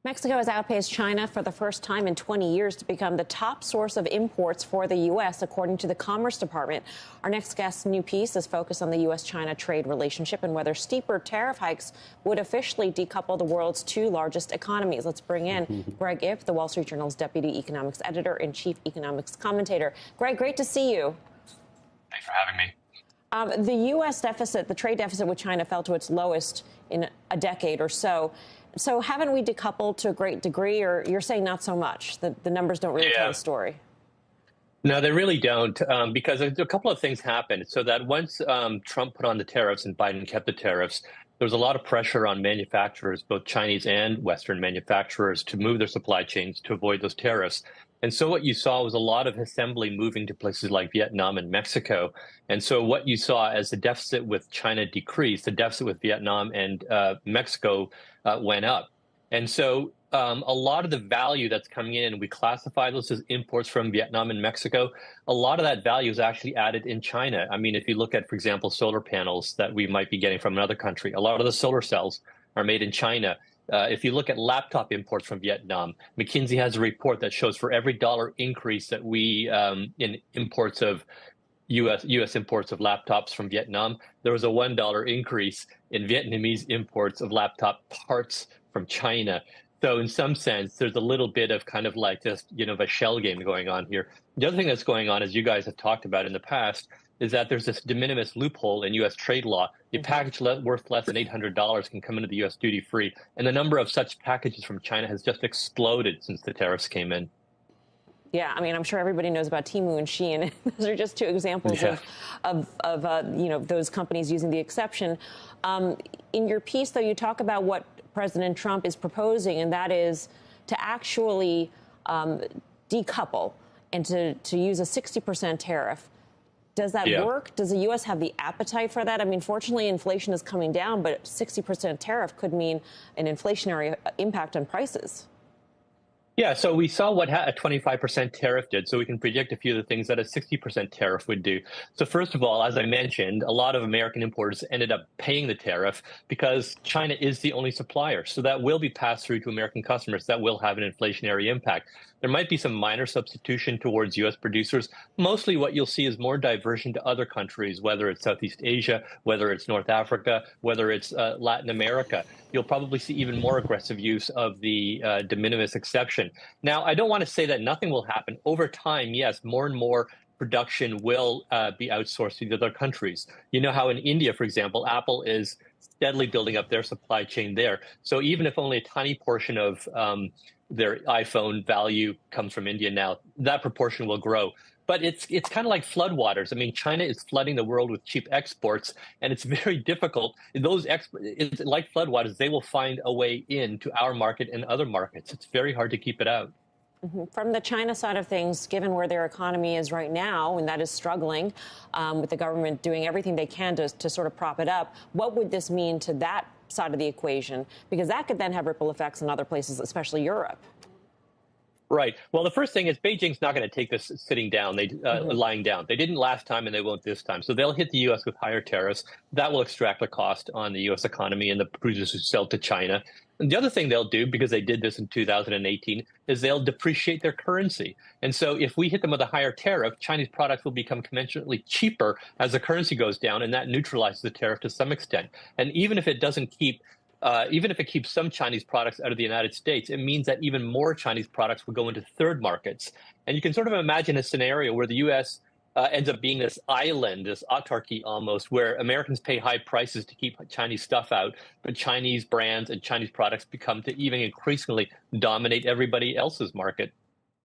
Mexico has outpaced China for the first time in 20 years to become the top source of imports for the U.S., according to the Commerce Department. Our next guest's new piece is focused on the U.S. China trade relationship and whether steeper tariff hikes would officially decouple the world's two largest economies. Let's bring in Greg Ip, the Wall Street Journal's deputy economics editor and chief economics commentator. Greg, great to see you. Thanks for having me. The U.S. deficit, the trade deficit with China, fell to its lowest in a decade or so. So haven't we decoupled to a great degree, or you're saying not so much? The numbers don't really tell the story. No, they really don't, because a couple of things happened. So that once Trump put on the tariffs and Biden kept the tariffs, there was a lot of pressure on manufacturers, both Chinese and Western manufacturers, to move their supply chains to avoid those tariffs. And so what you saw was a lot of assembly moving to places like Vietnam and Mexico. And so what you saw as the deficit with China decreased, the deficit with Vietnam and Mexico went up. And so a lot of the value that's coming in, we classify those as imports from Vietnam and Mexico. A lot of that value is actually added in China. I mean, if you look at, for example, solar panels that we might be getting from another country, a lot of the solar cells are made in China. If you look at laptop imports from Vietnam, McKinsey has a report that shows for every dollar increase that we in imports of U.S. imports of laptops from Vietnam, there was a $1 increase in Vietnamese imports of laptop parts from China. So in some sense, there's a little bit of kind of like just, a shell game going on here. The other thing that's going on, as you guys have talked about in the past, is that there's this de minimis loophole in U.S. trade law. A package worth less than $800 can come into the U.S. duty-free. And the number of such packages from China has just exploded since the tariffs came in. Yeah, I mean, I'm sure everybody knows about Temu and Shein. Those are just two examples of those companies using the exception. In your piece, though, you talk about what President Trump is proposing, and that is to actually decouple and to use a 60% tariff. Does that work? Does the U.S. have the appetite for that? I mean, fortunately, inflation is coming down, but 60% tariff could mean an inflationary impact on prices. Yeah, so we saw what a 25% tariff did, so we can predict a few of the things that a 60% tariff would do. So first of all, as I mentioned, a lot of American importers ended up paying the tariff because China is the only supplier. So that will be passed through to American customers. That will have an inflationary impact. There might be some minor substitution towards U.S. producers. Mostly what you'll see is more diversion to other countries, whether it's Southeast Asia, whether it's North Africa, whether it's Latin America. You'll probably see even more aggressive use of the de minimis exception. Now, I don't want to say that nothing will happen. Over time, yes, more and more production will be outsourced to other countries. You know how in India, for example, Apple is steadily building up their supply chain there. So even if only a tiny portion of their iPhone value comes from India now, that proportion will grow. But it's kind of like floodwaters. I mean, China is flooding the world with cheap exports, and it's very difficult. It's like floodwaters. They will find a way into our market and other markets. It's very hard to keep it out. From the China side of things, given where their economy is right now, and that is struggling, with the government doing everything they can to sort of prop it up, what would this mean to that side of the equation? Because that could then have ripple effects in other places, especially Europe. Right. Well, the first thing is Beijing's not going to take this sitting down, lying down. They didn't last time and they won't this time. So they'll hit the U.S. with higher tariffs. That will extract the cost on the U.S. economy and the producers who sell to China. And the other thing they'll do, because they did this in 2018, is they'll depreciate their currency. And so if we hit them with a higher tariff, Chinese products will become commensurately cheaper as the currency goes down, and that neutralizes the tariff to some extent. And even if it doesn't keep even if it keeps some Chinese products out of the United States, it means that even more Chinese products will go into third markets. And you can sort of imagine a scenario where the U.S. Ends up being this island, this autarky almost, where Americans pay high prices to keep Chinese stuff out, but Chinese brands and Chinese products become to even increasingly dominate everybody else's market.